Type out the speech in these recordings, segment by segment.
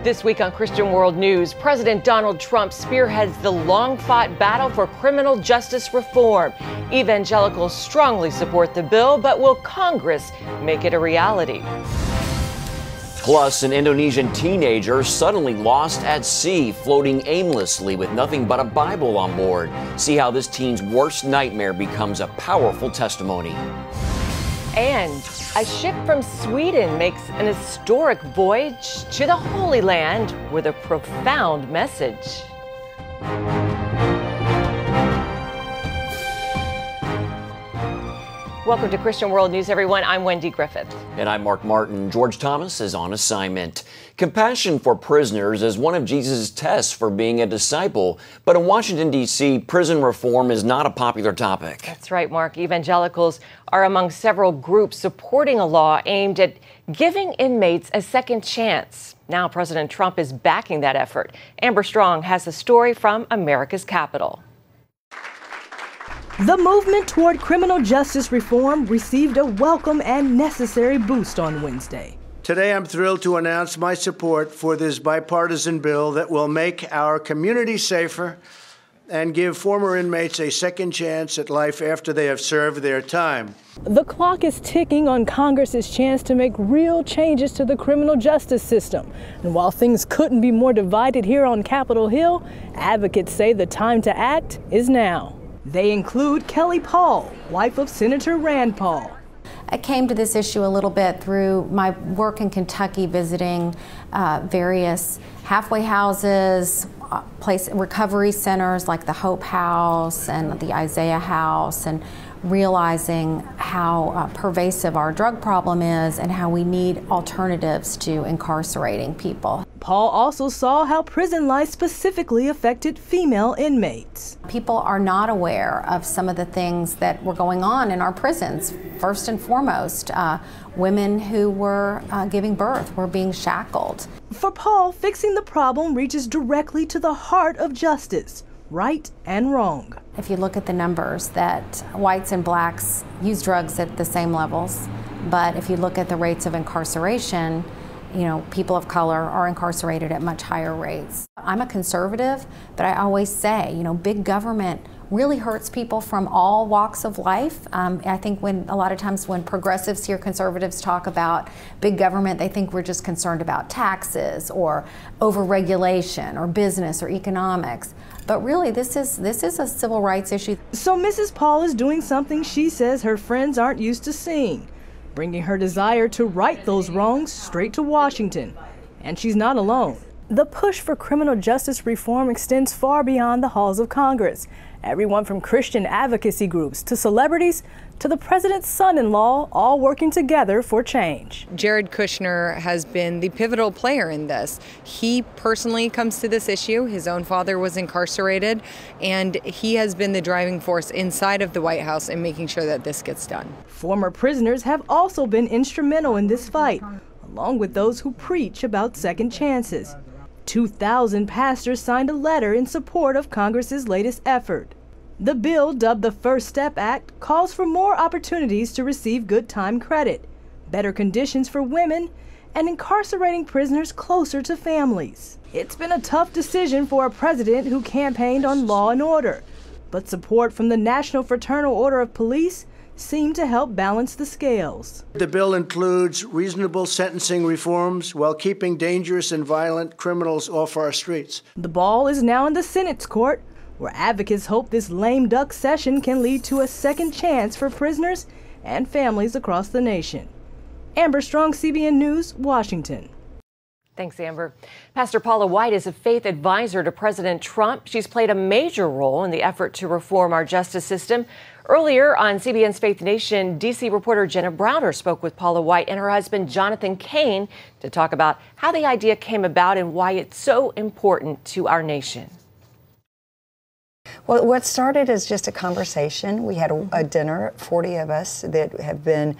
This week on Christian World News, President Donald Trump spearheads the long-fought battle for criminal justice reform. Evangelicals strongly support the bill, but will Congress make it a reality? Plus, an Indonesian teenager suddenly lost at sea, floating aimlessly with nothing but a Bible on board. See how this teen's worst nightmare becomes a powerful testimony. And a ship from Sweden makes an historic voyage to the Holy Land with a profound message. Welcome to Christian World News, everyone. I'm Wendy Griffith. And I'm Mark Martin. George Thomas is on assignment. Compassion for prisoners is one of Jesus' tests for being a disciple. But in Washington, D.C., prison reform is not a popular topic. That's right, Mark. Evangelicals are among several groups supporting a law aimed at giving inmates a second chance. Now President Trump is backing that effort. Amber Strong has a story from America's capital. The movement toward criminal justice reform received a welcome and necessary boost on Wednesday. Today, I'm thrilled to announce my support for this bipartisan bill that will make our community safer and give former inmates a second chance at life after they have served their time. The clock is ticking on Congress's chance to make real changes to the criminal justice system. And while things couldn't be more divided here on Capitol Hill, advocates say the time to act is now. They include Kelly Paul, wife of Senator Rand Paul. I came to this issue a little bit through my work in Kentucky, visiting various halfway houses, recovery centers like the Hope House and the Isaiah House, and realizing how pervasive our drug problem is and how we need alternatives to incarcerating people. Paul also saw how prison life specifically affected female inmates. People are not aware of some of the things that were going on in our prisons. First and foremost, women who were giving birth were being shackled. For Paul, fixing the problem reaches directly to the heart of justice, right and wrong. If you look at the numbers, that whites and blacks use drugs at the same levels, but if you look at the rates of incarceration, you know, people of color are incarcerated at much higher rates. I'm a conservative, but I always say, you know, big government really hurts people from all walks of life. I think a lot of times when progressives hear conservatives talk about big government, they think we're just concerned about taxes or overregulation or business or economics. But really, this is a civil rights issue. So Mrs. Paul is doing something she says her friends aren't used to seeing, bringing her desire to right those wrongs straight to Washington. And she's not alone. The push for criminal justice reform extends far beyond the halls of Congress. Everyone from Christian advocacy groups to celebrities to the president's son-in-law, all working together for change. Jared Kushner has been the pivotal player in this. He personally comes to this issue. His own father was incarcerated, and he has been the driving force inside of the White House in making sure that this gets done. Former prisoners have also been instrumental in this fight, along with those who preach about second chances. 2,000 pastors signed a letter in support of Congress's latest effort. The bill, dubbed the First Step Act, calls for more opportunities to receive good time credit, better conditions for women, and incarcerating prisoners closer to families. It's been a tough decision for a president who campaigned on law and order, but support from the National Fraternal Order of Police seemed to help balance the scales. The bill includes reasonable sentencing reforms while keeping dangerous and violent criminals off our streets. The ball is now in the Senate's court, where advocates hope this lame duck session can lead to a second chance for prisoners and families across the nation. Amber Strong, CBN News, Washington. Thanks, Amber. Pastor Paula White is a faith advisor to President Trump. She's played a major role in the effort to reform our justice system. Earlier on CBN's Faith Nation, D.C. reporter Jenna Browder spoke with Paula White and her husband Jonathan Cain to talk about how the idea came about and why it's so important to our nation. Well, what started as just a conversation. We had a dinner, 40 of us that have been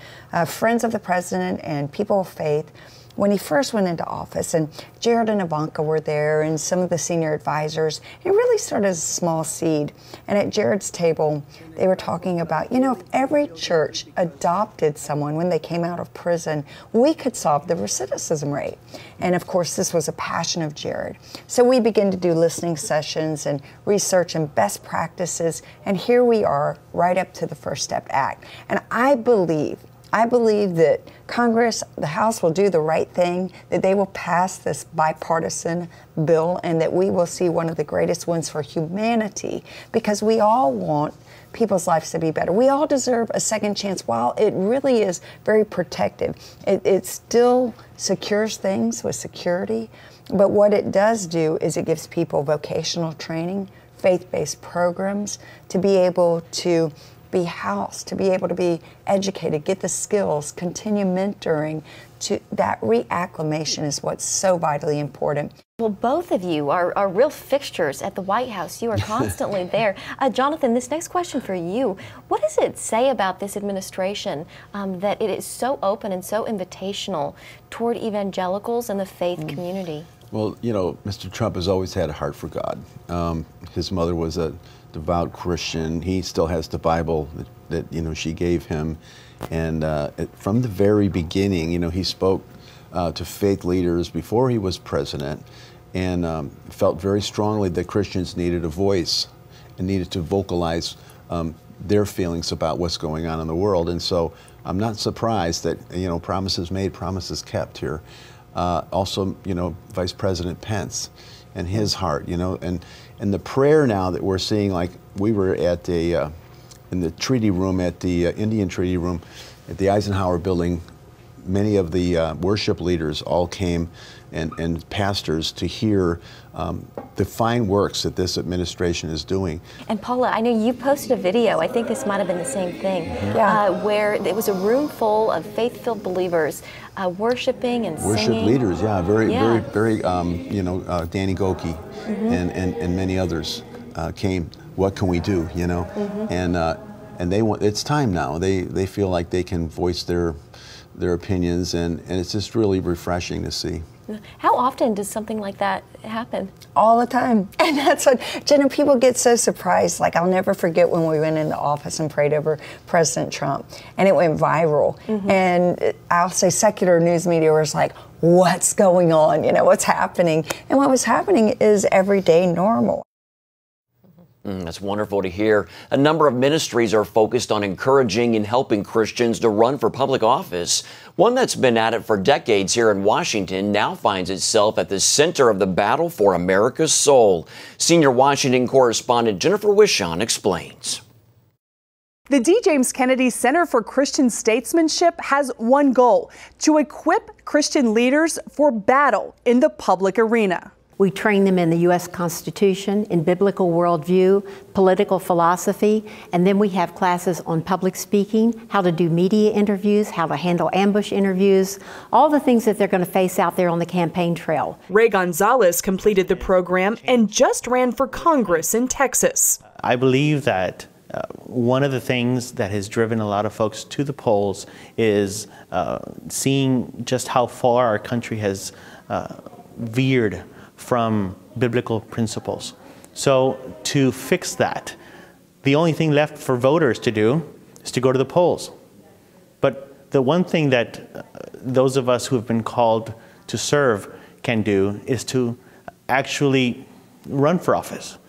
friends of the president and people of faith. when he first went into office, and Jared and Ivanka were there, and some of the senior advisors. It really started as a small seed. And at Jared's table, they were talking about, you know, if every church adopted someone when they came out of prison, we could solve the recidivism rate. And of course, this was a passion of Jared. So we began to do listening sessions and research and best practices, and here we are right up to the First Step Act. And I believe that Congress, the House, will do the right thing, that they will pass this bipartisan bill, and that we will see one of the greatest wins for humanity, because we all want people's lives to be better. We all deserve a second chance. While it really is very protective, it still secures things with security, but what it does do is it gives people vocational training, faith-based programs, to be able to be housed, to be able to be educated, get the skills, continue mentoring. That reacclimation is what's so vitally important. Well, both of you are real fixtures at the White House. You are constantly there. Jonathan, this next question for you. What does it say about this administration that it is so open and so invitational toward evangelicals and the faith community? Well, you know, Mr. Trump has always had a heart for God. His mother was a devout Christian. He still has the Bible that you know, she gave him. And from the very beginning, you know, he spoke to faith leaders before he was president, and felt very strongly that Christians needed a voice and needed to vocalize their feelings about what's going on in the world. And so I'm not surprised that, you know, promises made, promises kept here. Also, you know, Vice President Pence and his heart, you know, and the prayer now that we're seeing, like we were at in the treaty room, at the Indian treaty room at the Eisenhower building. Many of the worship leaders all came, and pastors, to hear the fine works that this administration is doing. And Paula, I know you posted a video, I think this might have been the same thing, where it was a room full of faith-filled believers worshiping and singing. Worship leaders, yeah, very, you know, Danny Goki and many others came. What can we do, you know? And they want, it's time now. They feel like they can voice their opinions, and it's just really refreshing to see. How often does something like that happen? All the time. And that's what, Jenna, people get so surprised. Like, I'll never forget when we went into office and prayed over President Trump, and it went viral. And I'll say secular news media was like, what's going on? You know, what's happening? And what was happening is everyday normal. That's wonderful to hear. A number of ministries are focused on encouraging and helping Christians to run for public office. One that's been at it for decades here in Washington now finds itself at the center of the battle for America's soul. Senior Washington correspondent Jennifer Wishon explains. The D. James Kennedy Center for Christian Statesmanship has one goal: to equip Christian leaders for battle in the public arena. We train them in the U.S. Constitution, in biblical worldview, political philosophy, and then we have classes on public speaking, how to do media interviews, how to handle ambush interviews, all the things that they're going to face out there on the campaign trail. Ray Gonzalez completed the program and just ran for Congress in Texas. I believe that one of the things that has driven a lot of folks to the polls is seeing just how far our country has veered from biblical principles. So to fix that, the only thing left for voters to do is to go to the polls. But the one thing that those of us who have been called to serve can do is to actually run for office.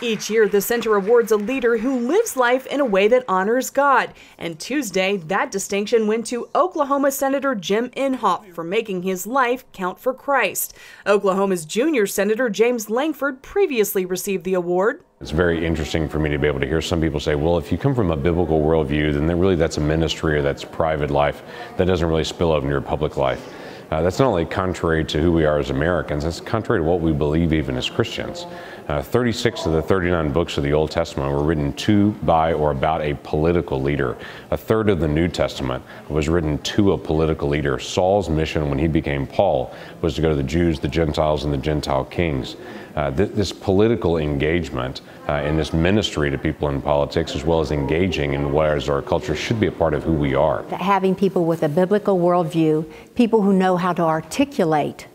Each year, the center awards a leader who lives life in a way that honors God. And Tuesday, that distinction went to Oklahoma Senator Jim Inhofe for making his life count for Christ. Oklahoma's junior Senator James Langford previously received the award. It's very interesting for me to be able to hear some people say, well, if you come from a biblical worldview, then really that's a ministry or that's private life. That doesn't really spill over into your public life. That's not only contrary to who we are as Americans, that's contrary to what we believe even as Christians. 36 of the 39 books of the Old Testament were written to, by, or about a political leader. A third of the New Testament was written to a political leader. Saul's mission when he became Paul was to go to the Jews, the Gentiles, and the Gentile kings. This political engagement and this ministry to people in politics, as well as engaging in what is our culture, should be a part of who we are. Having people with a biblical worldview, people who know how to articulate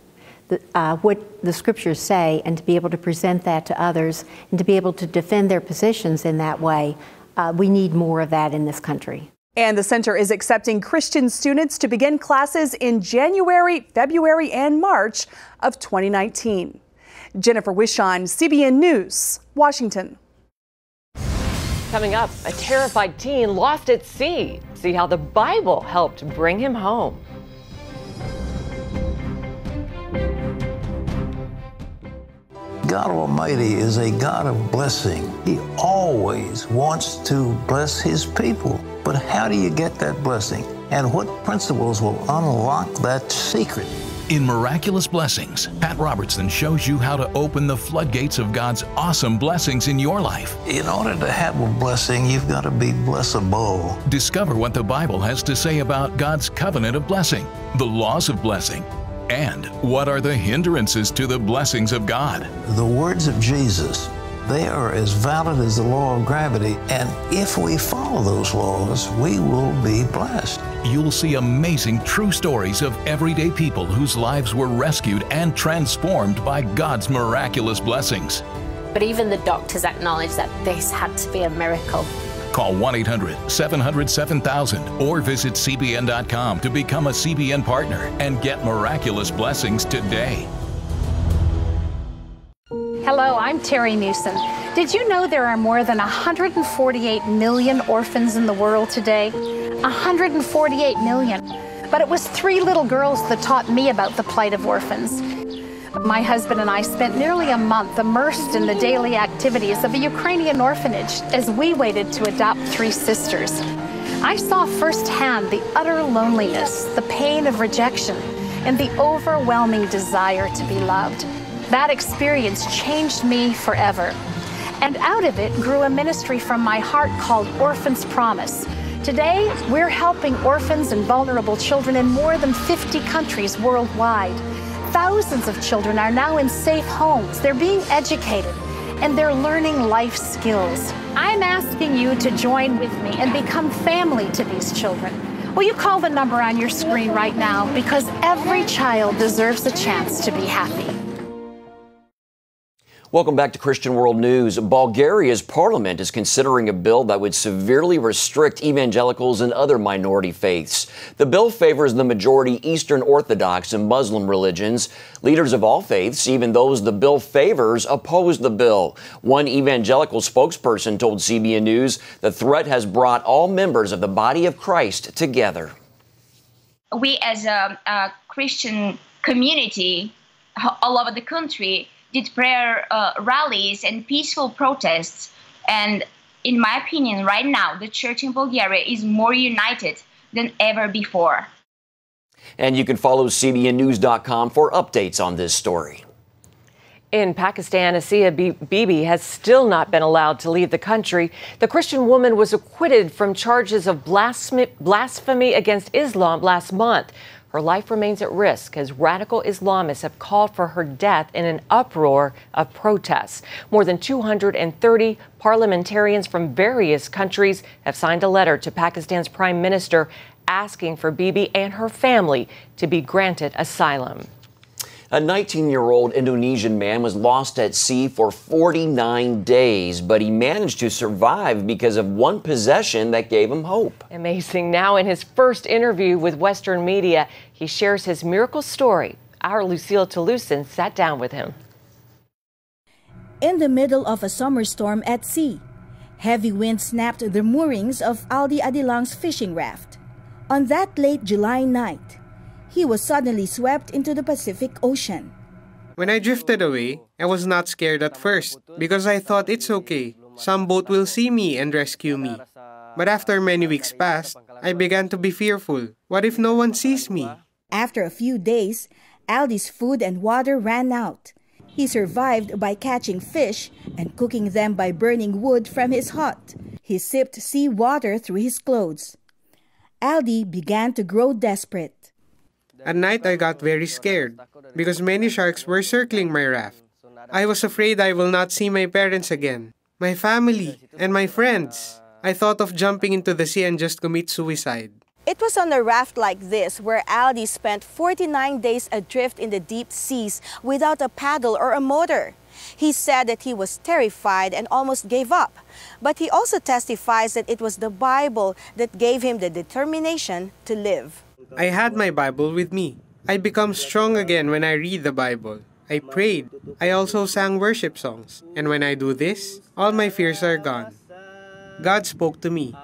what the scriptures say, and to be able to present that to others, and to be able to defend their positions in that way, we need more of that in this country. And the center is accepting Christian students to begin classes in January, February, and March of 2019. Jennifer Wishon, CBN News, Washington. Coming up, a terrified teen lost at sea. See how the Bible helped bring him home. God Almighty is a God of blessing. He always wants to bless His people. But how do you get that blessing? And what principles will unlock that secret? In Miraculous Blessings, Pat Robertson shows you how to open the floodgates of God's awesome blessings in your life. In order to have a blessing, you've got to be blessable. Discover what the Bible has to say about God's covenant of blessing, the laws of blessing, and what are the hindrances to the blessings of God. The words of Jesus, they are as valid as the law of gravity, and if we follow those laws, we will be blessed. You'll see amazing true stories of everyday people whose lives were rescued and transformed by God's miraculous blessings. But even the doctors acknowledged that this had to be a miracle. Call 1-800-700-7000 or visit CBN.com to become a CBN partner and get miraculous blessings today. Hello, I'm Terry Newsom. Did you know there are more than 148 million orphans in the world today? 148 million. But it was 3 little girls that taught me about the plight of orphans. My husband and I spent nearly a month immersed in the daily activities of a Ukrainian orphanage as we waited to adopt 3 sisters. I saw firsthand the utter loneliness, the pain of rejection, and the overwhelming desire to be loved. That experience changed me forever. And out of it grew a ministry from my heart called Orphans Promise. Today, we're helping orphans and vulnerable children in more than 50 countries worldwide. Thousands of children are now in safe homes. They're being educated, and they're learning life skills. I'm asking you to join with me and become family to these children. Will you call the number on your screen right now? Because every child deserves a chance to be happy. Welcome back to Christian World News. Bulgaria's parliament is considering a bill that would severely restrict evangelicals and other minority faiths. The bill favors the majority Eastern Orthodox and Muslim religions. Leaders of all faiths, even those the bill favors, oppose the bill. One evangelical spokesperson told CBN News the threat has brought all members of the body of Christ together. We as a Christian community all over the country did prayer rallies and peaceful protests. And in my opinion, right now, the church in Bulgaria is more united than ever before. And you can follow CBNnews.com for updates on this story. In Pakistan, Asia Bibi has still not been allowed to leave the country. The Christian woman was acquitted from charges of blasphemy against Islam last month. Her life remains at risk as radical Islamists have called for her death in an uproar of protests. More than 230 parliamentarians from various countries have signed a letter to Pakistan's Prime Minister asking for Bibi and her family to be granted asylum. A 19-year-old Indonesian man was lost at sea for 49 days, but he managed to survive because of one possession that gave him hope. Amazing. Now, in his first interview with Western media, he shares his miracle story. Our Lucille Toulousan sat down with him. In the middle of a summer storm at sea, heavy wind snapped the moorings of Aldi Adilang's fishing raft. On that late July night, he was suddenly swept into the Pacific Ocean. When I drifted away, I was not scared at first because I thought it's okay. Some boat will see me and rescue me. But after many weeks passed, I began to be fearful. What if no one sees me? After a few days, Aldi's food and water ran out. He survived by catching fish and cooking them by burning wood from his hut. He sipped sea water through his clothes. Aldi began to grow desperate. At night, I got very scared because many sharks were circling my raft. I was afraid I will not see my parents again, my family, and my friends. I thought of jumping into the sea and just commit suicide. It was on a raft like this where Aldi spent 49 days adrift in the deep seas without a paddle or a motor. He said that he was terrified and almost gave up. But he also testifies that it was the Bible that gave him the determination to live. I had my Bible with me. I become strong again when I read the Bible. I prayed. I also sang worship songs. And when I do this, all my fears are gone. God spoke to me.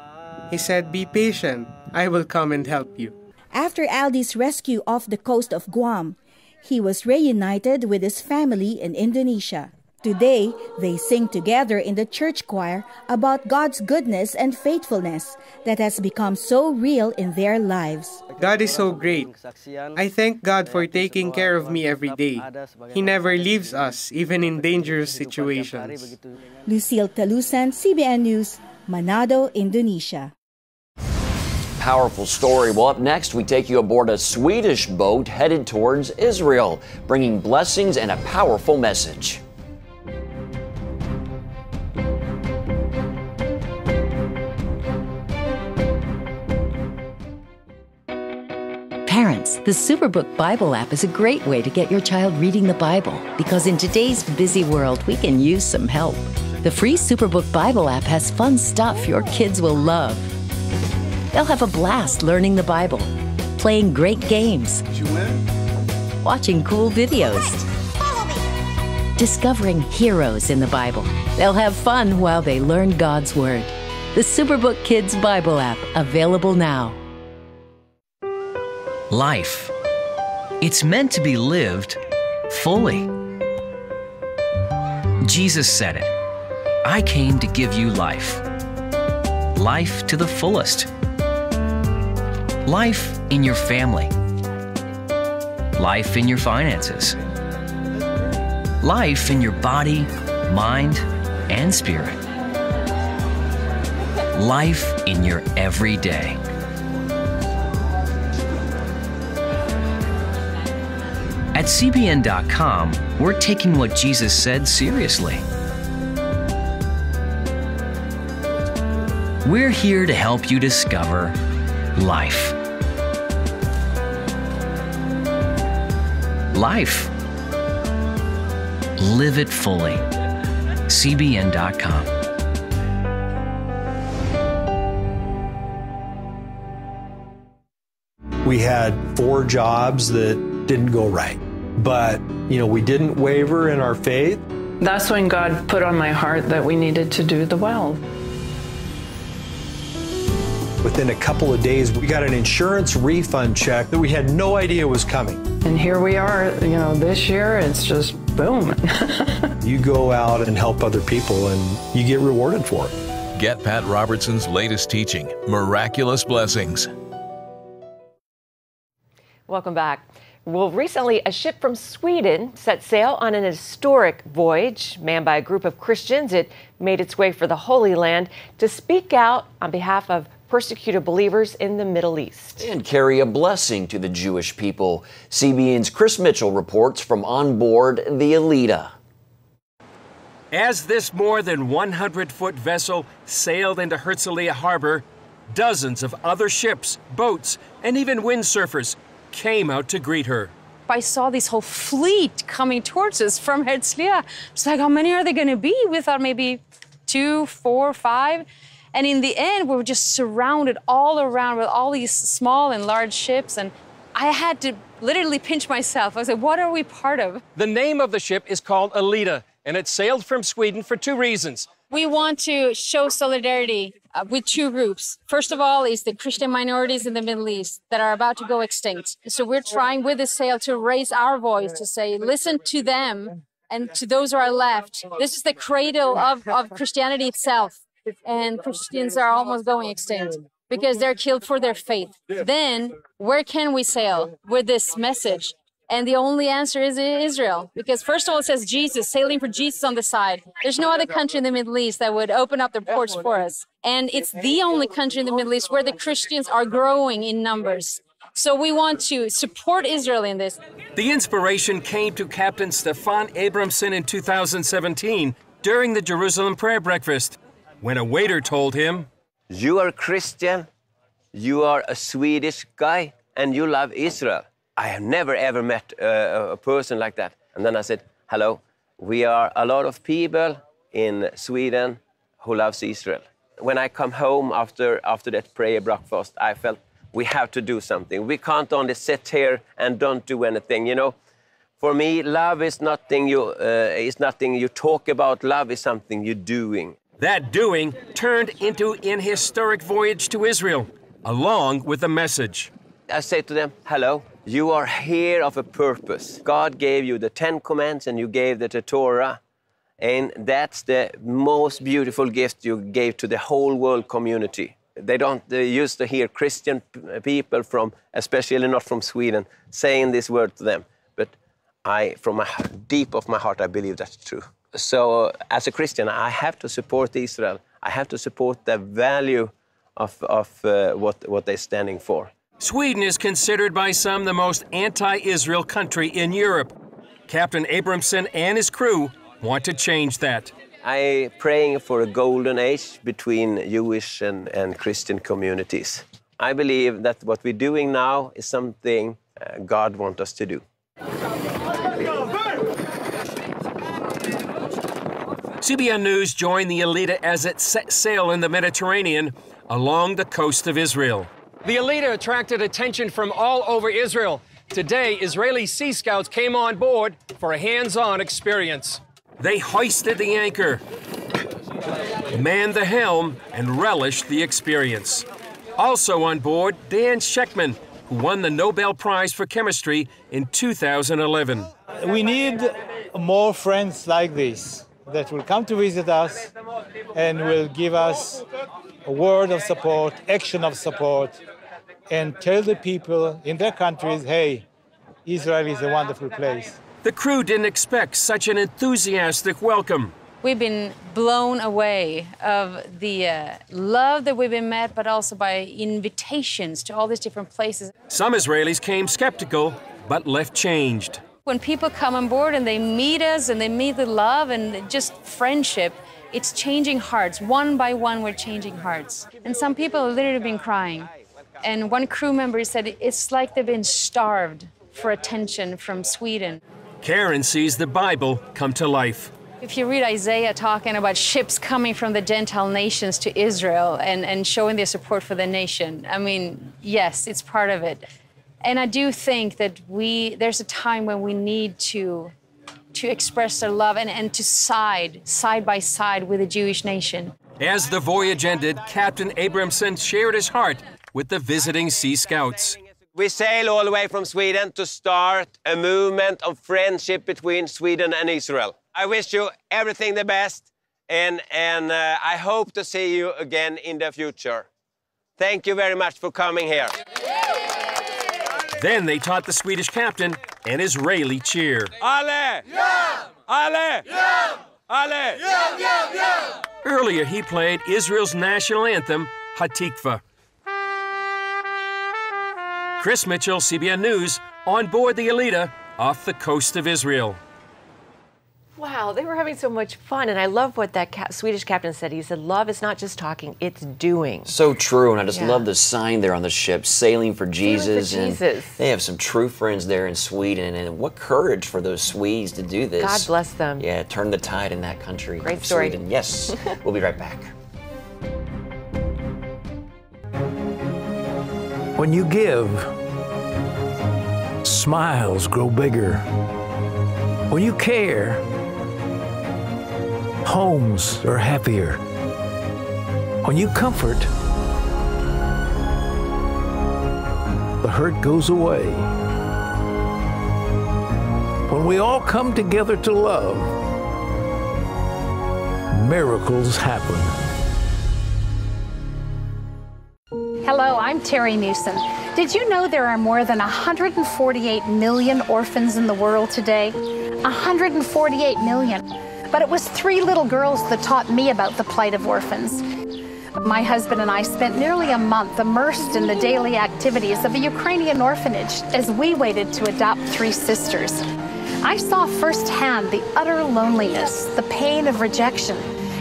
He said, "Be patient. I will come and help you." After Aldi's rescue off the coast of Guam, he was reunited with his family in Indonesia. Today, they sing together in the church choir about God's goodness and faithfulness that has become so real in their lives. God is so great. I thank God for taking care of me every day. He never leaves us, even in dangerous situations. Lucille Talusan, CBN News, Manado, Indonesia. Powerful story. Well, up next, we take you aboard a Swedish boat headed towards Israel, bringing blessings and a powerful message. Parents, the Superbook Bible app is a great way to get your child reading the Bible because in today's busy world, we can use some help. The free Superbook Bible app has fun stuff your kids will love. They'll have a blast learning the Bible, playing great games, watching cool videos, discovering heroes in the Bible. They'll have fun while they learn God's Word. The Superbook Kids Bible app, available now. Life. It's meant to be lived fully. Jesus said it. I came to give you life. Life to the fullest. Life in your family. Life in your finances. Life in your body, mind, and spirit. Life in your everyday. At CBN.com, we're taking what Jesus said seriously. We're here to help you discover life. Life. Live it fully. CBN.com. We had 4 jobs that didn't go right. But, we didn't waver in our faith. That's when God put on my heart that we needed to do the well. Within a couple of days, we got an insurance refund check that we had no idea was coming. And here we are, this year, it's just boom. You go out and help other people and you get rewarded for it. Get Pat Robertson's latest teaching, Miraculous Blessings. Welcome back. Well, recently, a ship from Sweden set sail on an historic voyage manned by a group of Christians. It made its way for the Holy Land to speak out on behalf of persecuted believers in the Middle East. And carry a blessing to the Jewish people. CBN's Chris Mitchell reports from on board the Alita. As this more than 100-foot vessel sailed into Herzliya Harbor, dozens of other ships, boats, and even windsurfers came out to greet her. I saw this whole fleet coming towards us from Herzliya. It's like, how many are they going to be? We thought maybe 2, 4, 5. And in the end, we were just surrounded all around with all these small and large ships. And I had to literally pinch myself. I was like, what are we part of? The name of the ship is called Alita, and it sailed from Sweden for 2 reasons. We want to show solidarity with 2 groups. First of all is the Christian minorities in the Middle East that are about to go extinct. So we're trying with this sail to raise our voice, to say, listen to them and to those who are left. This is the cradle of Christianity itself. And Christians are almost going extinct because they're killed for their faith. Then where can we sail with this message? And the only answer is Israel, because first of all, it says Jesus, sailing for Jesus on the side. There's no other country in the Middle East that would open up their ports for us. And it's the only country in the Middle East where the Christians are growing in numbers. So we want to support Israel in this. The inspiration came to Captain Stefan Abramson in 2017 during the Jerusalem prayer breakfast, when a waiter told him, "You are Christian, you are a Swedish guy, and you love Israel. I have never ever met a person like that." And then I said, "Hello, we are a lot of people in Sweden who loves Israel." When I come home after that prayer breakfast, I felt we have to do something. We can't only sit here and don't do anything. You know, for me, love is nothing you talk about. Love is something you're doing. That doing turned into an historic voyage to Israel, along with a message. I say to them, "Hello, you are here of a purpose. God gave you the 10 Commandments and you gave the Torah. And that's the most beautiful gift you gave to the whole world community." They don't used to hear Christian people especially not from Sweden, saying this word to them. But from deep of my heart, I believe that's true. So as a Christian, I have to support Israel. I have to support the value of what they're standing for. Sweden is considered by some the most anti-Israel country in Europe. Captain Abramson and his crew want to change that. I'm praying for a golden age between Jewish and Christian communities. I believe that what we're doing now is something God wants us to do. CBN News joined the Alita as it set sail in the Mediterranean along the coast of Israel. The Alita attracted attention from all over Israel. Today, Israeli Sea Scouts came on board for a hands-on experience. They hoisted the anchor, manned the helm, and relished the experience. Also on board, Dan Sheckman, who won the Nobel Prize for Chemistry in 2011. We need more friends like this that will come to visit us and will give us a word of support, action of support, and tell the people in their countries, hey, Israel is a wonderful place. The crew didn't expect such an enthusiastic welcome. We've been blown away of the love that we've been met, but also by invitations to all these different places. Some Israelis came skeptical, but left changed. When people come on board and they meet us and they meet the love and just friendship, it's changing hearts. One by one, we're changing hearts. And some people have literally been crying. And one crew member said it's like they've been starved for attention from Sweden. Karen sees the Bible come to life. If you read Isaiah talking about ships coming from the Gentile nations to Israel and showing their support for the nation, I mean, yes, it's part of it. And I do think that there's a time when we need to express their love and to side by side with the Jewish nation. As the voyage ended, Captain Abramson shared his heart with the visiting Sea Scouts. We sail all the way from Sweden to start a movement of friendship between Sweden and Israel. I wish you everything the best, and I hope to see you again in the future. Thank you very much for coming here. Then they taught the Swedish captain an Israeli cheer. Ale! Yeah! Ale! Yeah! Ale! Yeah, yeah, yeah! Earlier, he played Israel's national anthem, Hatikva. Chris Mitchell, CBN News, on board the Alita off the coast of Israel. Wow, they were having so much fun, and I love what that Swedish captain said. He said, love is not just talking, it's doing. So true, and I just love the sign there on the ship, sailing for Jesus. Sailing for Jesus. And they have some true friends there in Sweden, and what courage for those Swedes to do this. God bless them. Yeah, turn the tide in that country. Great story. Sweden. Yes, we'll be right back. When you give, smiles grow bigger. When you care, homes are happier. When you comfort, the hurt goes away. When we all come together to love, miracles happen. Hello, I'm Terry Newsom. Did you know there are more than 148 million orphans in the world today? 148 million. But it was 3 little girls that taught me about the plight of orphans. My husband and I spent nearly a month immersed in the daily activities of a Ukrainian orphanage as we waited to adopt 3 sisters. I saw firsthand the utter loneliness, the pain of rejection,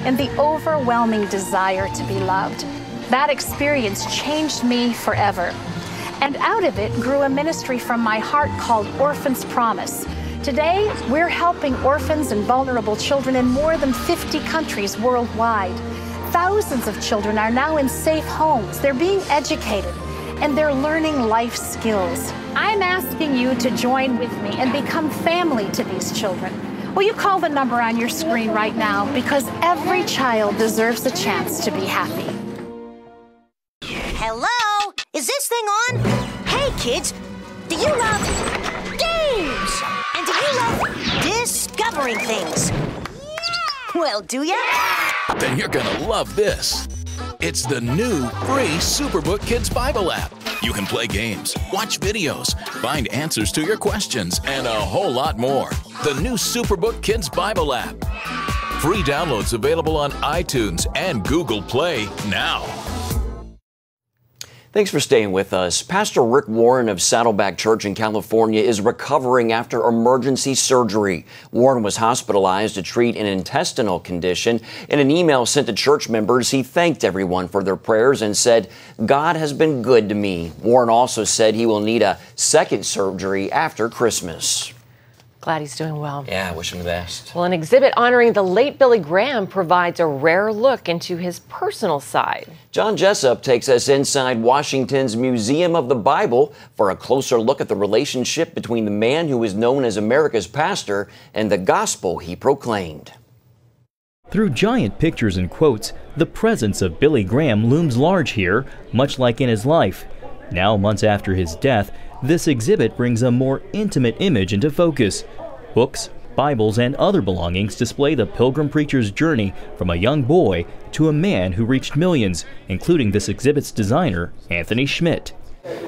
and the overwhelming desire to be loved. That experience changed me forever. And out of it grew a ministry from my heart called Orphans Promise. Today, we're helping orphans and vulnerable children in more than 50 countries worldwide. Thousands of children are now in safe homes. They're being educated, and they're learning life skills. I'm asking you to join with me and become family to these children. Will you call the number on your screen right now? Because every child deserves a chance to be happy. Hello? Is this thing on? Hey, kids, do you love games? And do you love discovering things? Well, do ya? Then you're gonna love this. It's the new free Superbook Kids Bible app. You can play games, watch videos, find answers to your questions, and a whole lot more. The new Superbook Kids Bible app. Free downloads available on iTunes and Google Play now. Thanks for staying with us. Pastor Rick Warren of Saddleback Church in California is recovering after emergency surgery. Warren was hospitalized to treat an intestinal condition. In an email sent to church members, he thanked everyone for their prayers and said, "God has been good to me." Warren also said he will need a second surgery after Christmas. Glad he's doing well. Yeah, wish him the best. Well, an exhibit honoring the late Billy Graham provides a rare look into his personal side. John Jessup takes us inside Washington's Museum of the Bible for a closer look at the relationship between the man who is known as America's pastor and the gospel he proclaimed. Through giant pictures and quotes, the presence of Billy Graham looms large here, much like in his life. Now, months after his death, this exhibit brings a more intimate image into focus. Books, Bibles, and other belongings display the pilgrim preacher's journey from a young boy to a man who reached millions, including this exhibit's designer, Anthony Schmidt.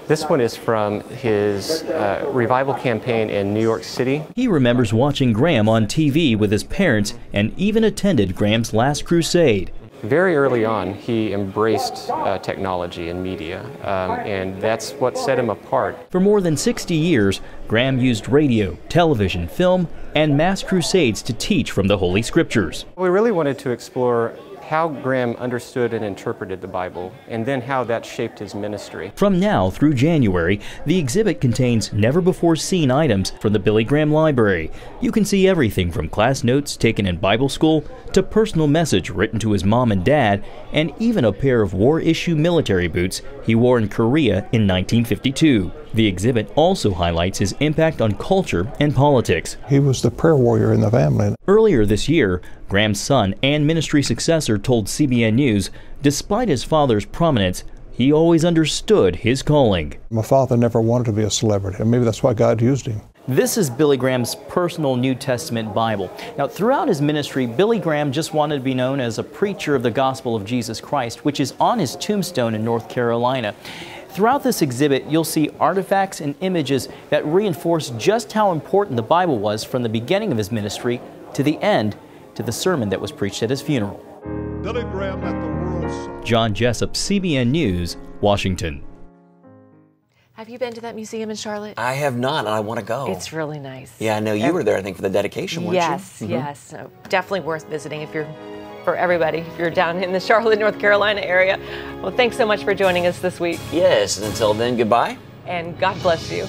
This one is from his revival campaign in New York City. He remembers watching Graham on TV with his parents and even attended Graham's last crusade. Very early on, he embraced technology and media, and that's what set him apart. For more than 60 years, Graham used radio, television, film, and mass crusades to teach from the Holy Scriptures. We really wanted to explore how Graham understood and interpreted the Bible, and then how that shaped his ministry. From now through January, the exhibit contains never-before-seen items from the Billy Graham Library. You can see everything from class notes taken in Bible school to personal message written to his mom and dad, and even a pair of war-issue military boots he wore in Korea in 1952. The exhibit also highlights his impact on culture and politics. He was the prayer warrior in the family. Earlier this year, Graham's son and ministry successor told CBN News, despite his father's prominence, he always understood his calling. My father never wanted to be a celebrity, and maybe that's why God used him. This is Billy Graham's personal New Testament Bible. Now, throughout his ministry, Billy Graham just wanted to be known as a preacher of the gospel of Jesus Christ, which is on his tombstone in North Carolina. Throughout this exhibit, you'll see artifacts and images that reinforce just how important the Bible was from the beginning of his ministry to the end, to the sermon that was preached at his funeral. Billy Graham at the world's... John Jessup, CBN News, Washington. Have you been to that museum in Charlotte? I have not, and I want to go. It's really nice. Yeah, I know you were there, I think, for the dedication, weren't you? Yes, yes. So definitely worth visiting for everybody, if you're down in the Charlotte, North Carolina area. Well, thanks so much for joining us this week. Yes, and until then, goodbye. And God bless you.